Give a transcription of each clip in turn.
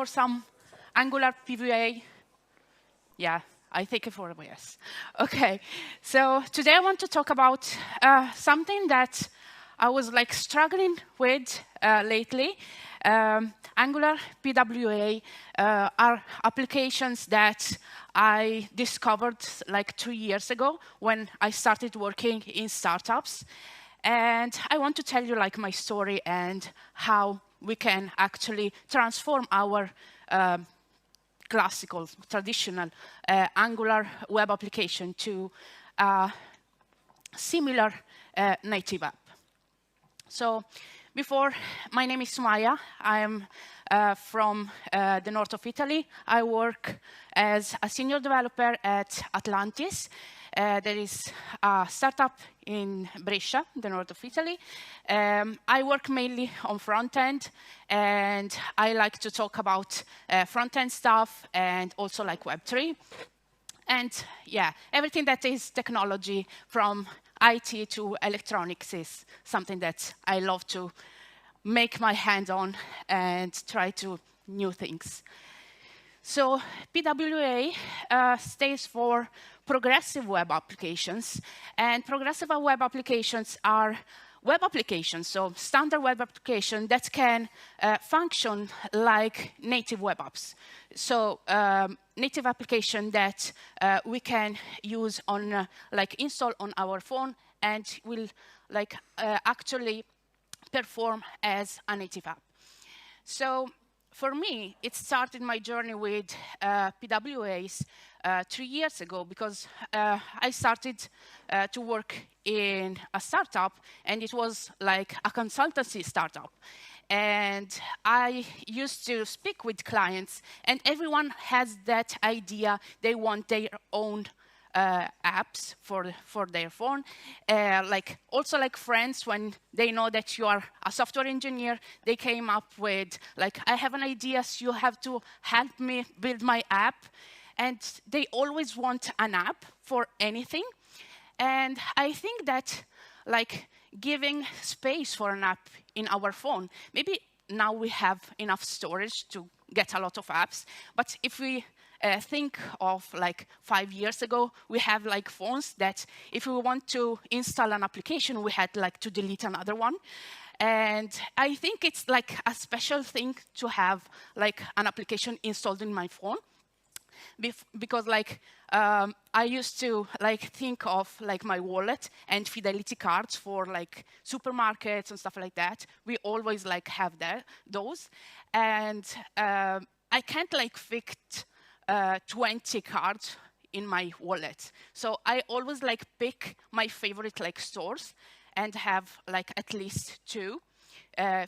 some Angular PWA? Yeah, I take it for a yes. OK, so today I want to talk about something that I was like struggling with lately. Angular PWA are applications that I discovered like 3 years ago when I started working in startups. And I want to tell you like my story and how we can actually transform our classical, traditional Angular web application to a similar native app. So before, my name is Soumaya. I am from the north of Italy. I work as a senior developer at Atlantis. That is a startup in Brescia, the north of Italy. I work mainly on front-end, and I like to talk about front-end stuff and also like Web3. And yeah, everything that is technology from IT to electronics is something that I love to make my hand on and try to new things. So PWA stands for Progressive Web Applications. And progressive web applications are web applications, so standard web application that can function like native web apps. So native application that we can use on, like install on our phone and will like actually perform as a native app. So for me, it started my journey with PWAs 3 years ago because I started to work in a startup, and it was like a consultancy startup. And I used to speak with clients, and everyone has that idea. They want their own apps for their phone. Like also like friends, when they know that you are a software engineer, they came up with like, I have an idea, so you have to help me build my app. And they always want an app for anything. And I think that like giving space for an app in our phone, maybe now we have enough storage to get a lot of apps, but if we think of like 5 years ago, we have like phones that if we want to install an application, we had like to delete another one. And I think it's like a special thing to have like an application installed in my phone. Because like I used to like think of like my wallet and fidelity cards for like supermarkets and stuff like that. We always like have those, and I can't like fit 20 cards in my wallet. So I always like pick my favorite like stores and have like at least 2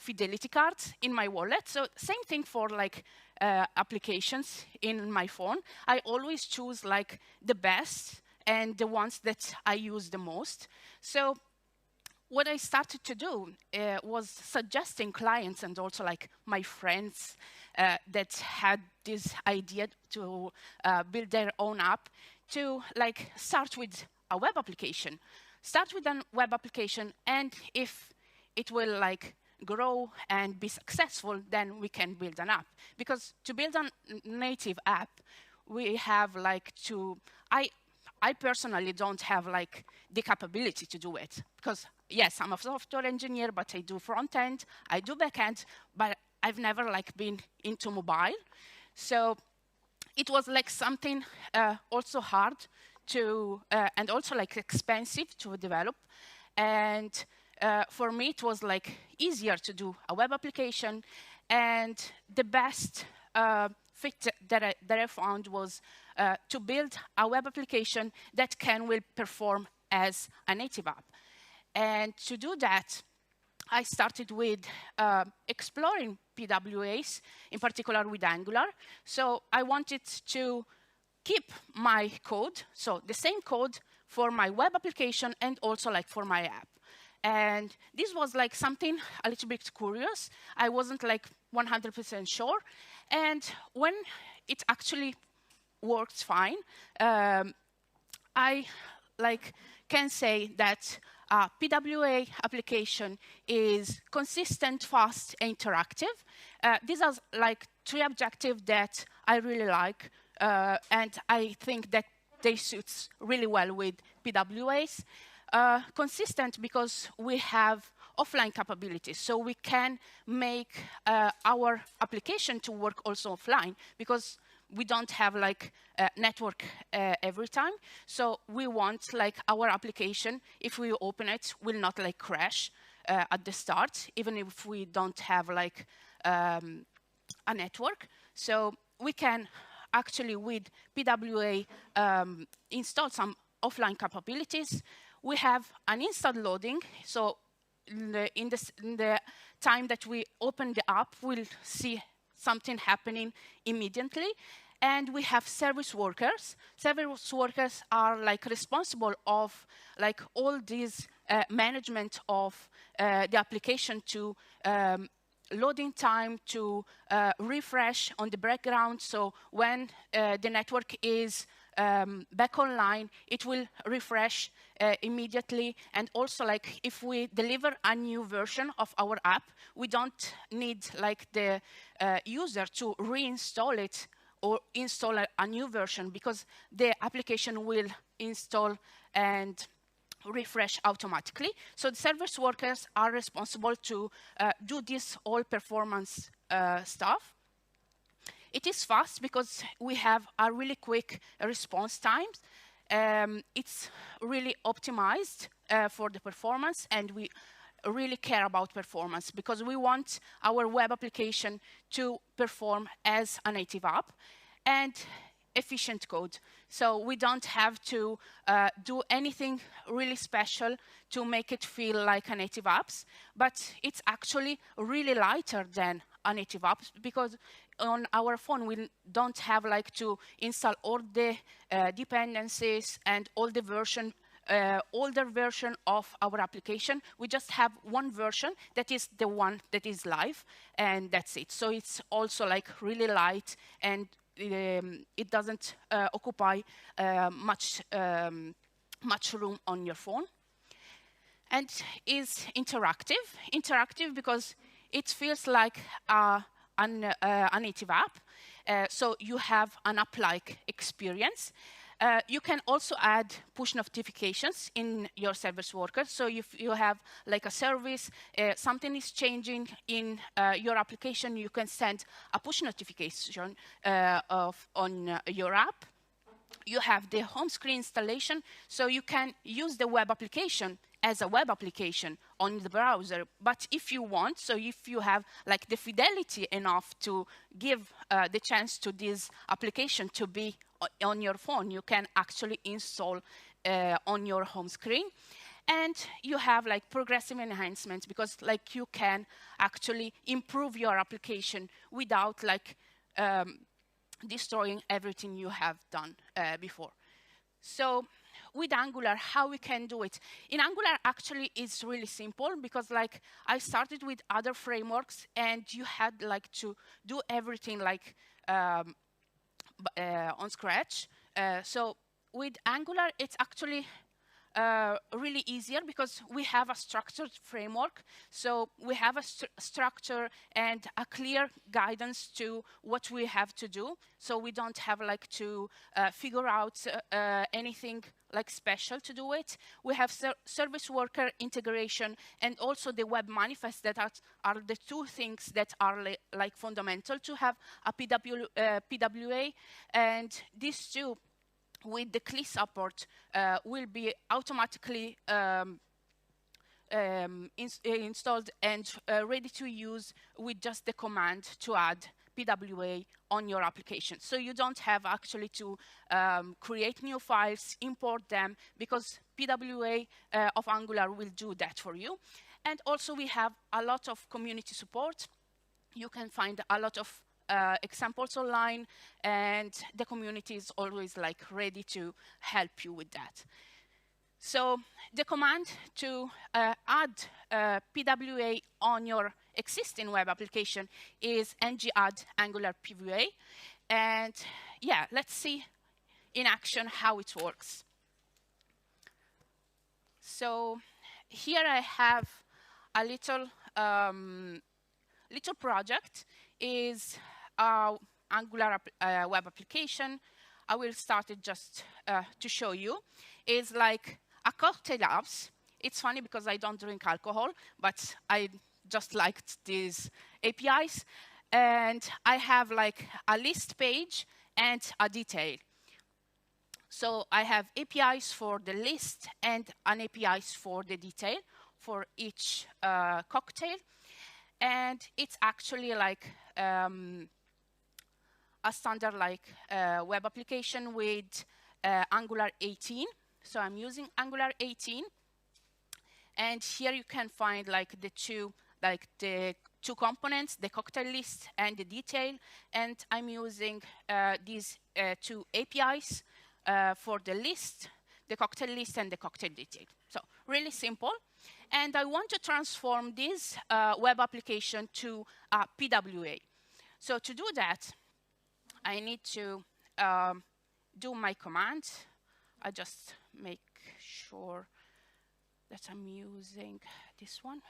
fidelity cards in my wallet. So same thing for like applications in my phone. I always choose like the best and the ones that I use the most. So what I started to do was suggesting clients and also like my friends that had this idea to build their own app to like start with a web application. Start with a web application, and if it will like grow and be successful, then we can build an app. Because to build a native app, we have like to, I personally don't have like the capability to do it. Because yes, I'm a software engineer, but I do front end, I do back end, but I've never like been into mobile. So it was like something also hard to, and also like expensive to develop. And for me, it was like easier to do a web application, and the best fit that I found was to build a web application that will perform as a native app. And to do that, I started with exploring PWAs, in particular with Angular. So I wanted to keep my code, so the same code for my web application and also like for my app. And this was like something a little bit curious. I wasn't like 100% sure. And when it actually works fine, I like can say that a PWA application is consistent, fast, and interactive. These are like 3 objectives that I really like, and I think that they suit really well with PWAs. Consistent because we have offline capabilities, so we can make our application to work also offline, because we don't have like network every time. So we want like our application, if we open it, will not like crash at the start, even if we don't have like a network. So we can actually with PWA install some offline capabilities. We have an instant loading, so in the time that we open the app, we'll see something happening immediately. And we have service workers. Service workers are like responsible of like all this management of the application, to loading time, to refresh on the background. So when the network is back online, it will refresh immediately. And also, like if we deliver a new version of our app, we don't need like the user to reinstall it or install a new version, because the application will install and refresh automatically. So the service workers are responsible to do this all performance stuff. It is fast because we have a really quick response times. It's really optimized for the performance, and we really care about performance because we want our web application to perform as a native app, and efficient code. So we don't have to do anything really special to make it feel like a native apps, but it's actually really lighter than a native app, because on our phone we don't have like to install all the dependencies and all the version older version of our application. We just have one version that is the one that is live, and that's it. So it's also like really light, and it doesn't occupy much room on your phone. And is interactive. Interactive because it feels like a native app. So you have an app-like experience. You can also add push notifications in your service worker. So if you have like a service, something is changing in your application, you can send a push notification on your app. You have the home screen installation, so you can use the web application as a web application on the browser. But if you want, so if you have like the fidelity enough to give the chance to this application to be on your phone, you can actually install on your home screen. And you have like progressive enhancements, because like you can actually improve your application without like destroying everything you have done before. So with Angular, how we can do it? In Angular, actually, it's really simple, because like I started with other frameworks, and you had like to do everything like on scratch. So with Angular, it's actually really easier, because we have a structured framework. So we have a structure and a clear guidance to what we have to do. So we don't have like to figure out anything like special to do it. We have service worker integration, and also the web manifest, that are the two things that are like fundamental to have a PWA. And these two, with the CLI support, will be automatically installed and ready to use with just the command to add PWA on your application. So you don't have actually to create new files, import them, because PWA of Angular will do that for you. And also we have a lot of community support. You can find a lot of examples online, and the community is always like ready to help you with that. So the command to add PWA on your existing web application is ng-add Angular PWA. And yeah, let's see in action how it works. So here I have a little project is Angular web application. I will start it just to show you. It's like a cocktail apps. It's funny because I don't drink alcohol, but I just liked these APIs. And I have like a list page and a detail. So I have APIs for the list and an APIs for the detail for each cocktail. And it's actually like a standard like web application with Angular 18. So I'm using Angular 18. And here you can find like the two components, the cocktail list and the detail. And I'm using these two APIs for the list, the cocktail list and the cocktail detail. So really simple. And I want to transform this web application to a PWA. So to do that, I need to do my command. I just make sure that I'm using this one.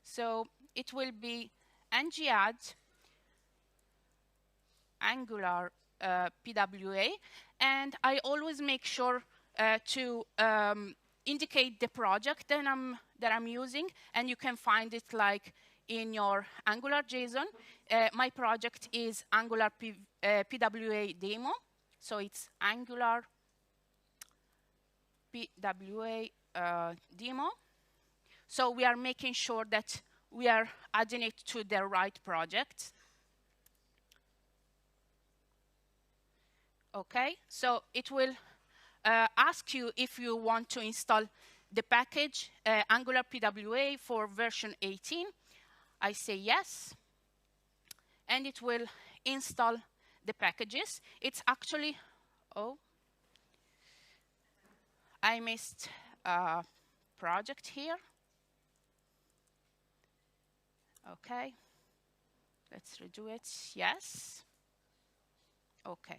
So it will be ng-add Angular PWA, and I always make sure to indicate the project that I'm using, and you can find it like in your Angular JSON. My project is Angular PWA demo, so it's Angular PWA demo. So we are making sure that we are adding it to the right project. Okay, so it will ask you if you want to install the package Angular PWA for version 18. I say yes, and it will install the packages. It's actually, oh, I missed a project here. Okay, let's redo it. Yes. Okay.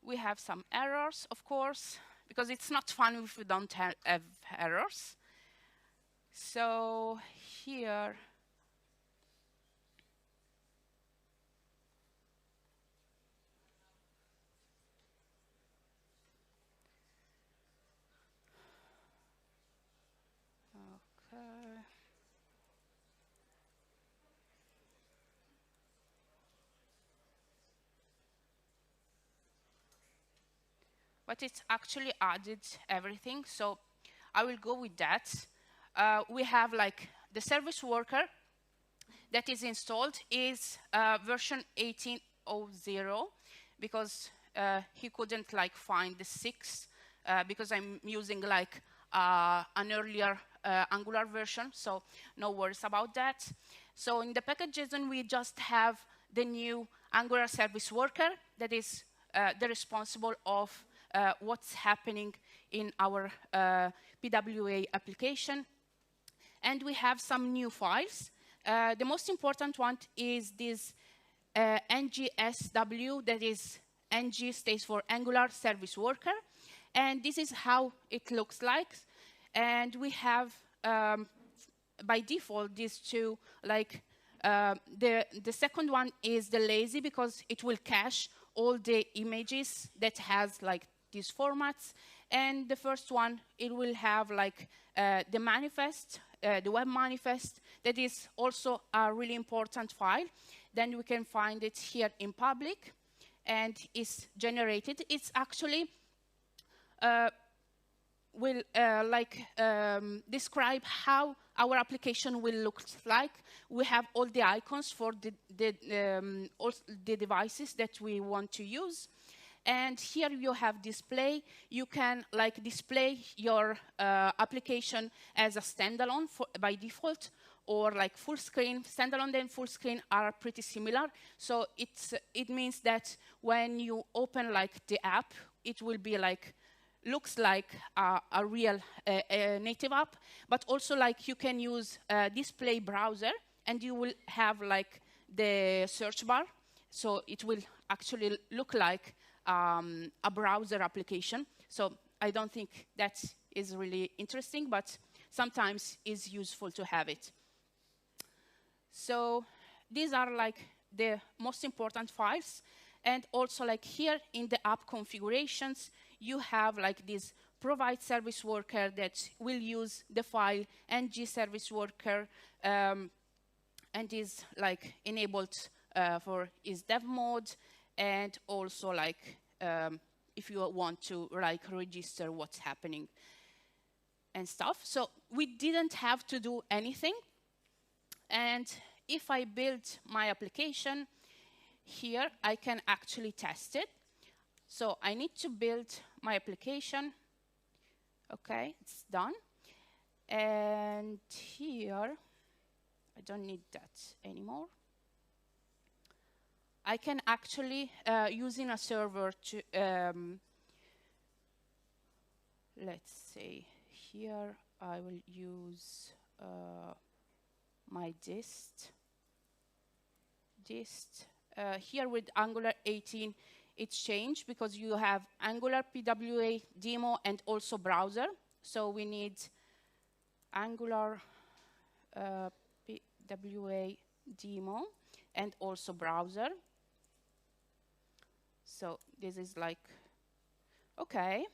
We have some errors, of course, because it's not fun if we don't have errors. So here, okay. But it's actually added everything, so I will go with that. We have like the service worker that is installed is version 18.0 because he couldn't like find the 6 because I'm using like an earlier Angular version, so no worries about that. So in the package JSON, we just have the new Angular service worker that is the responsible of what's happening in our PWA application. And we have some new files. The most important one is this NGSW, that is NG stands for Angular Service Worker. And this is how it looks like. And we have, by default, these two, like the second one is the lazy because it will cache all the images that has like these formats. And the first one, it will have like the manifest, the web manifest, that is also a really important file. Then we can find it here in public, and it's generated. It's actually will describe how our application will look like. We have all the icons for all the devices that we want to use. And here you have display. You can like display your application as a standalone by default, or like full screen. Standalone and full screen are pretty similar. So it means that when you open like the app, it will be like looks like a real native app, but also like you can use display browser, and you will have like the search bar. So it will actually look like a browser application. So I don't think that is really interesting, but sometimes it's useful to have it. So these are like the most important files. And also like here in the app configurations, you have like this provide service worker that will use the file ng service worker and is like enabled for is dev mode, and also like if you want to like register what's happening and stuff. So we didn't have to do anything. And if I build my application here, I can actually test it. So I need to build my application. OK, it's done. And here, I don't need that anymore. I can actually, using a server to, let's say, here I will use my dist. Here with Angular 18, it's changed because you have Angular PWA demo and also browser. So we need Angular PWA demo and also browser. So this is like, OK,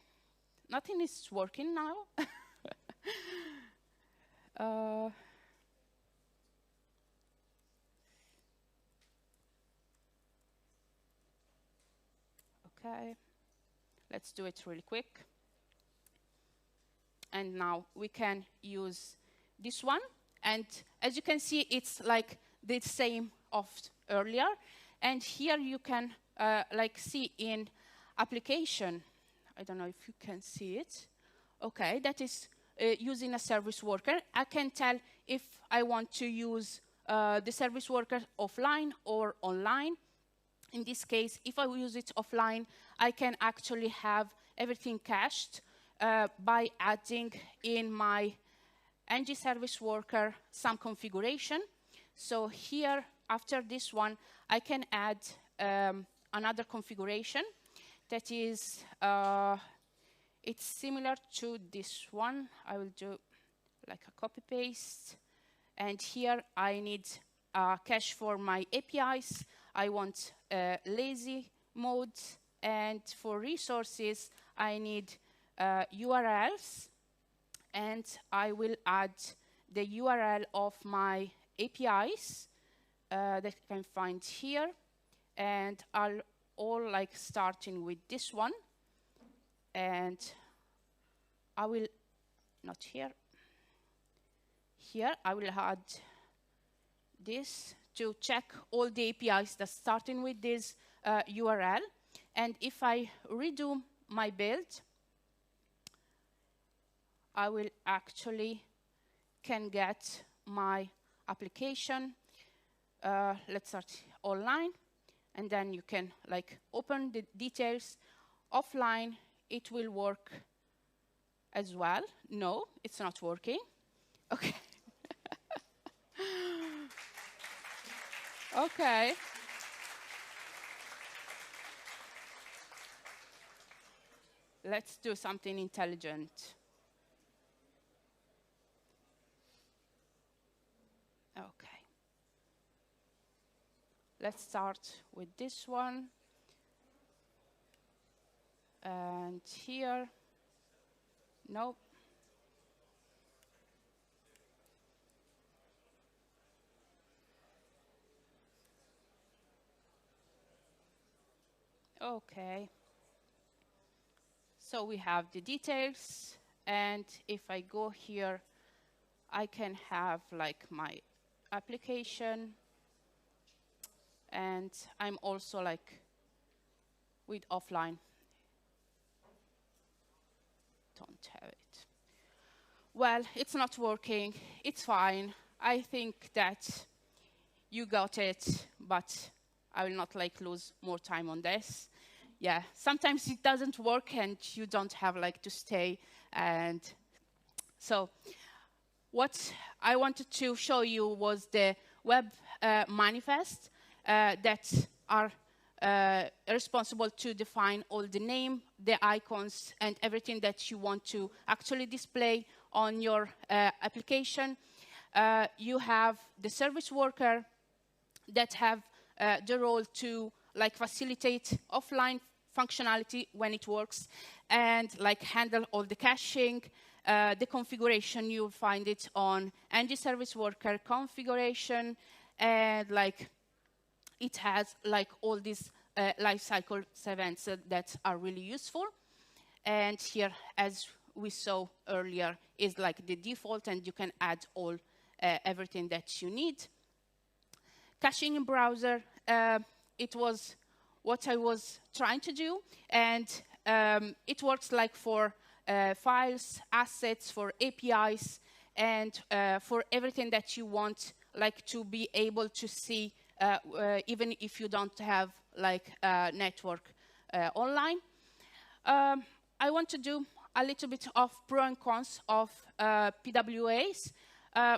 nothing is working now. OK, let's do it really quick. And now we can use this one. And as you can see, it's like the same of earlier. And here you can like see in application. I don't know if you can see it. OK, that is using a service worker. I can tell if I want to use the service worker offline or online. In this case, if I use it offline, I can actually have everything cached by adding in my ng service worker some configuration. So here, after this one, I can add another configuration that is, it's similar to this one. I will do like a copy-paste. And here, I need a cache for my APIs. I want lazy mode. And for resources, I need URLs. And I will add the URL of my APIs that you can find here. And I'll all like starting with this one. And I will, not here. Here, I will add this to check all the APIs that's starting with this URL. And if I redo my build, I will actually can get my application. Let's start online. And then you can like open the details. Offline, it will work as well. No, it's not working. OK. OK. Let's do something intelligent. OK. Let's start with this one. And here, nope. OK. So we have the details. And if I go here, I can have like my application. And I'm also like with offline. Don't have it. Well, it's not working. It's fine. I think that you got it, but I will not like lose more time on this. Yeah, sometimes it doesn't work and you don't have like to stay. And so what I wanted to show you was the web manifest that are responsible to define all the name, the icons, and everything that you want to actually display on your application. You have the service worker that have the role to like facilitate offline functionality when it works, and like handle all the caching. The configuration, you'll find it on ng service worker configuration, and like it has like all these lifecycle events that are really useful. And here, as we saw earlier, is like the default, and you can add all everything that you need. Caching in browser, it was what I was trying to do, and it works like for files, assets, for APIs, and for everything that you want like to be able to see even if you don't have like a network online. I want to do a little bit of pro and cons of PWAs.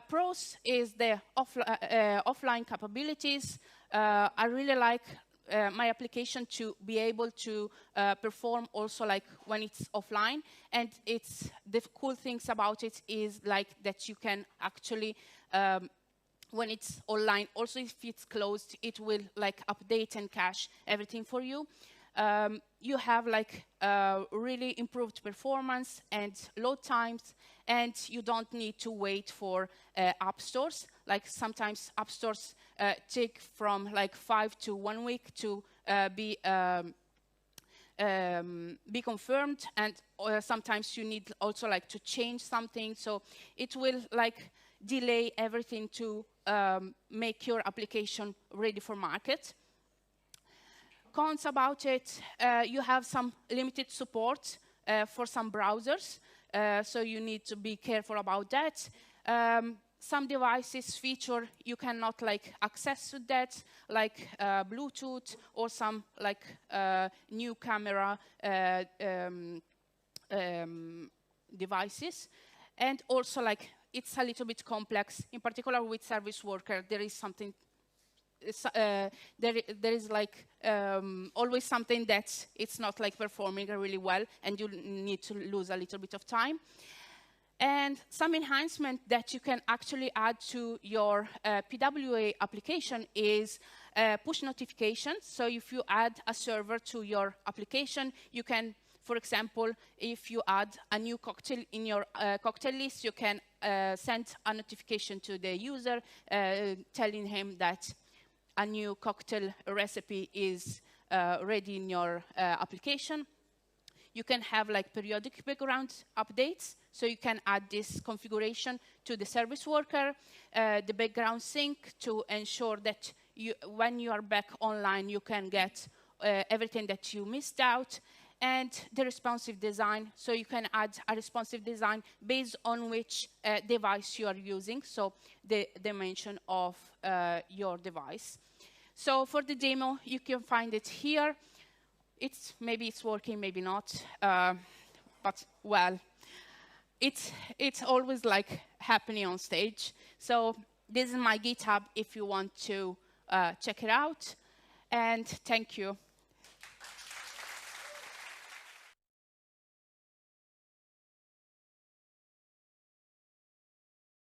Pros is the offline capabilities. I really like my application to be able to perform also like when it's offline, and it's the cool things about it is like that you can actually when it's online, also if it's closed, it will like update and cache everything for you. You have like really improved performance and load times, and you don't need to wait for app stores. Like sometimes app stores take from like 5 to 1 week to be confirmed, and sometimes you need also like to change something. So it will like delay everything to make your application ready for market. Cons about it, you have some limited support for some browsers, so you need to be careful about that. Some devices feature you cannot like access to that, like Bluetooth or some like new camera devices, and also like it's a little bit complex. In particular with service worker, there is something. There is like always something that it's not like performing really well, and you need to lose a little bit of time. And some enhancement that you can actually add to your PWA application is push notifications. So if you add a server to your application, you can, for example, if you add a new cocktail in your cocktail list, you can send a notification to the user telling him that a new cocktail recipe is ready in your application. You can have like periodic background updates, so you can add this configuration to the service worker, the background sync to ensure that when you are back online, you can get everything that you missed out, and the responsive design, so you can add a responsive design based on which device you are using, so the dimension of your device. So for the demo, you can find it here. Maybe it's working, maybe not, but well, it's always like happening on stage. So this is my GitHub if you want to check it out, and thank you.